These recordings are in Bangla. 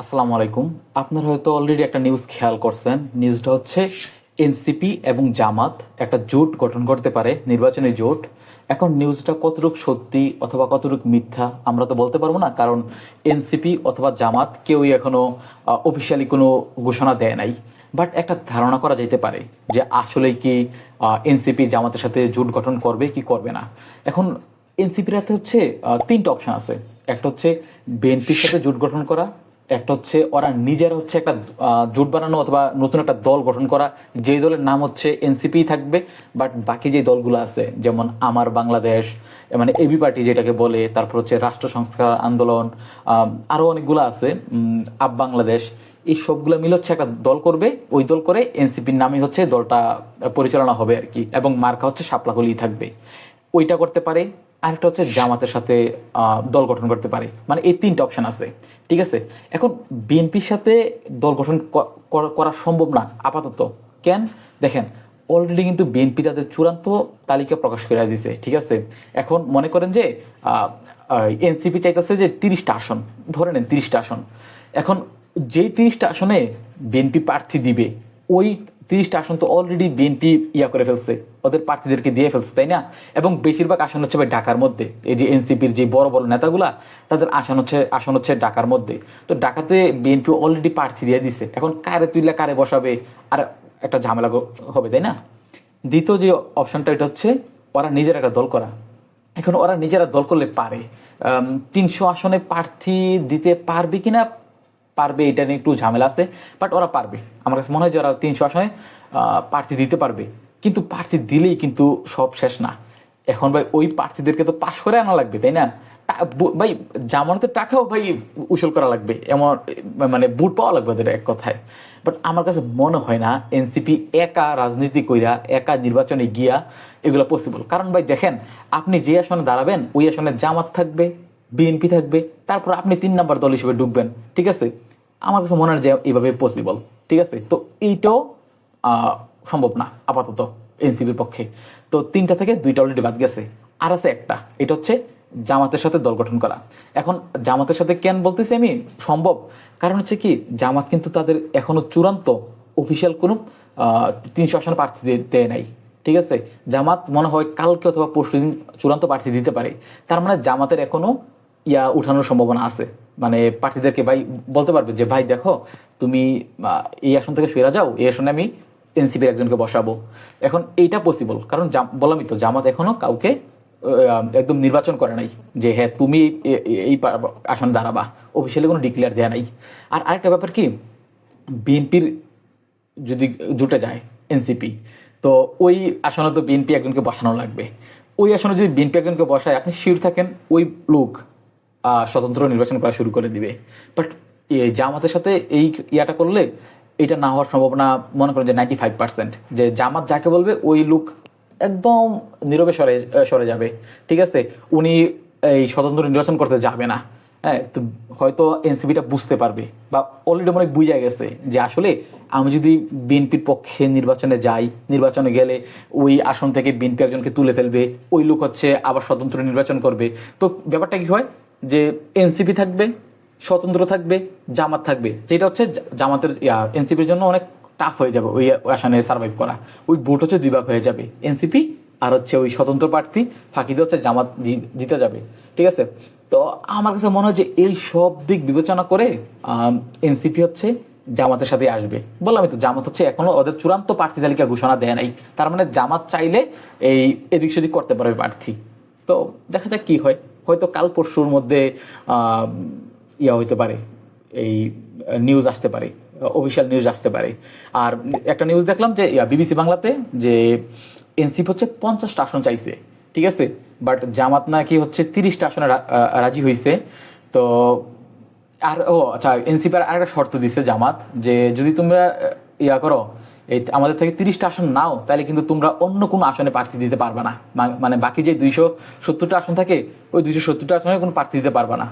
আসসালামু আলাইকুম। আপনারা হয়তো অলরেডি একটা নিউজ খেয়াল করছেন। নিউজটা হচ্ছে এনসিপি এবং জামাত একটা জোট গঠন করতে পারে, নির্বাচনী জোট। এখন নিউজটা কতটুকু সত্যি অথবা কতটুকু মিথ্যা আমরা তো বলতে পারবো না, কারণ এনসিপি অথবা জামাত কেউই এখনো অফিসিয়ালি কোনো ঘোষণা দেয় নাই। বাট একটা ধারণা করা যেতে পারে যে আসলে কি এনসিপি জামাতের সাথে জোট গঠন করবে কি করবে না। এখন এনসিপির হাতে হচ্ছে তিনটা অপশন আছে। একটা হচ্ছে বিএনপির সাথে জোট গঠন করা, একটা হচ্ছে ওরা নিজেরা হচ্ছে একটা জোট বানানো অথবা নতুন একটা দল গঠন করা, যেই দলের নাম হচ্ছে এনসিপি থাকবে। বাট বাকি যে দলগুলো আছে যেমন আমার বাংলাদেশ, মানে এবি পার্টি যেটাকে বলে, তারপর হচ্ছে রাষ্ট্র সংস্কার আন্দোলন, আরো অনেকগুলো আছে, আপ বাংলাদেশ, এই সবগুলো মিলে হচ্ছে একটা দল করবে। ওই দল করে এনসিপির নামে হচ্ছে দলটা পরিচালনা হবে আর কি, এবং মার্কা হচ্ছে শাপলাকলি থাকবে। ওইটা করতে পারে। আরেকটা হচ্ছে জামাতের সাথে দল গঠন করতে পারে। মানে এই তিনটা অপশন আছে, ঠিক আছে। এখন বিএনপির সাথে দল গঠন করা সম্ভব না আপাতত। কেন? দেখেন, অলরেডি কিন্তু বিএনপি তাদের চূড়ান্ত তালিকা প্রকাশ করে দিয়েছে, ঠিক আছে। এখন মনে করেন যে এনসিপি চাইতেছে যে 30টা আসন, ধরে নেন 30টা আসন। এখন যেই 30টা আসনে বিএনপি প্রার্থী দিবে, ওই 30টা আসন তো অলরেডি বিএনপি করে ফেলছে, ওদের প্রার্থীদেরকে দিয়ে ফেলছে, তাই না? এবং বেশিরভাগ আসন হচ্ছে ভাই ঢাকার মধ্যে। এই যে এনসিপির যে বড় বড় নেতাগুলা, তাদের আসন হচ্ছে ঢাকার মধ্যে। তো ঢাকাতে বিএনপি অলরেডি প্রার্থী দিয়ে দিছে। এখন কারে তুইলা কারে বসাবে, আর একটা ঝামেলা হবে, তাই না? দ্বিতীয় যে অপশনটা, এটা হচ্ছে ওরা নিজের একটা দল করা। এখন ওরা নিজেরা দল করলে পারে 300 আসনে প্রার্থী দিতে পারবে কিনা, পারবে, এটা নিয়ে একটু ঝামেলা আছে। বাট ওরা পারবে, আমার কাছে মনে হয় যে ওরা 300 আসনে প্রার্থী দিতে পারবে। কিন্তু প্রার্থী দিলেই কিন্তু সব শেষ না। এখন ভাই ওই প্রার্থীদেরকে তো পাশ করে আনা লাগবে, তাই না? ভাই জামানতের টাকাও ভাই উসুল করা লাগবে, এমন মানে বুট পাওয়া লাগবে ওদের, এক কথায়। বাট আমার কাছে মনে হয় না এনসিপি একা রাজনীতি কইরা একা নির্বাচনে গিয়া এগুলো পসিবল। কারণ ভাই দেখেন, আপনি যে আসনে দাঁড়াবেন ওই আসনে জামাত থাকবে, বিএনপি থাকবে, তারপর আপনি 3 নাম্বার দল হিসেবে ঢুকবেন, ঠিক আছে। আমার কাছে মনে হয় যে এইভাবে পসিবল, ঠিক আছে। তো এইটাও সম্ভব না আপাতত এনসিপির পক্ষে। তো 3টা থেকে 2টা অলরেডি বাদ গেছে। আর আছে একটা, এটা হচ্ছে জামাতের সাথে দল গঠন করা। এখন জামাতের সাথে কেন বলতেছি আমি সম্ভব, কারণ হচ্ছে কি, জামাত কিন্তু তাদের এখনো চূড়ান্ত অফিসিয়াল কোনো 300 আসন প্রার্থী দেয় নাই, ঠিক আছে। জামাত মনে হয় কালকে অথবা পরশুদিন চূড়ান্ত প্রার্থী দিতে পারে। তার মানে জামাতের এখনো উঠানোর সম্ভাবনা আছে। মানে প্রার্থীদেরকে ভাই বলতে পারবে যে ভাই দেখো, তুমি এই আসন থেকে সরে যাও, এই আসনে আমি এনসিপির একজনকে বসাবো। এখন এইটা পসিবল, কারণ বললামই তো, জামাত এখনো কাউকে একদম নির্বাচন করে নাই যে হ্যাঁ তুমি এই আসনে দাঁড়াবা, অফিসিয়ালি কোনো ডিক্লেয়ার দেয়া নাই। আর আরেকটা ব্যাপার কি, বিএনপির যদি জুটে যায় এনসিপি, তো ওই আসনে তো বিএনপি একজনকে বসানো লাগবে। ওই আসনে যদি বিএনপি একজনকে বসায়, আপনি শিওর থাকেন ওই লোক স্বতন্ত্র নির্বাচন করা শুরু করে দিবে। বাট এই জামাতের সাথে এই ইয়াটা করলে এটা না হওয়ার সম্ভাবনা মনে করেন যে 95%। যে জামাত যাকে বলবে ওই লোক একদম নীরবে সরে সরে যাবে, ঠিক আছে। উনি এই স্বতন্ত্র নির্বাচন করতে যাবে না। হ্যাঁ, তো হয়তো এনসিপিটা বুঝতে পারবে, বা অলরেডি মনে বুঝে গেছে যে আসলে আমি যদি বিএনপির পক্ষে নির্বাচনে যাই, নির্বাচনে গেলে ওই আসন থেকে বিএনপি একজনকে তুলে ফেলবে, ওই লোক হচ্ছে আবার স্বতন্ত্র নির্বাচন করবে। তো ব্যাপারটা কি হয় যে এনসিপি থাকবে, স্বতন্ত্র থাকবে, জামাত থাকবে, যেটা হচ্ছে জামাতের এনসিপির জন্য অনেক টাফ হয়ে যাবে ওই আসনে সার্ভাইভ করা। ওই ভোট হচ্ছে 2 ভাগ হয়ে যাবে, এনসিপি আর হচ্ছে ওই স্বতন্ত্র প্রার্থী, ফাঁকিতে হচ্ছে জামাত জিতে যাবে, ঠিক আছে। তো আমার কাছে মনে হয় যে এই সব দিক বিবেচনা করে এনসিপি হচ্ছে জামাতের সাথে আসবে। বললামই তো, জামাত হচ্ছে এখনো ওদের চূড়ান্ত প্রার্থী তালিকা ঘোষণা দেয় নাই। তার মানে জামাত চাইলে এই এদিক সেদিক করতে পারবে প্রার্থী। তো দেখা যাক কি হয়। হয়তো কাল পরশুর মধ্যে আহ, হইতে পারে, এই নিউজ আসতে পারে, অফিসিয়াল নিউজ আসতে পারে। আর একটা নিউজ দেখলাম যে বিবিসি বাংলাতে, যে এনসিপি হচ্ছে 50টা আসন চাইছে, ঠিক আছে। বাট জামাত নাকি হচ্ছে 30টা আসনে রাজি হয়েছে। তো আর আচ্ছা, এনসিপি আর একটা শর্ত দিছে জামাত, যে যদি তোমরা করো, এই আমাদের থেকে 30টা আসন নাও, তাহলে কিন্তু তোমরা অন্য কোনো আসনে প্রার্থী দিতে পারবে না। মানে বাকি যে 270টা আসন থাকে, ওই 270টা আসনে কোনো প্রার্থী দিতে পারবে না।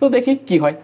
তো দেখি কি হয়।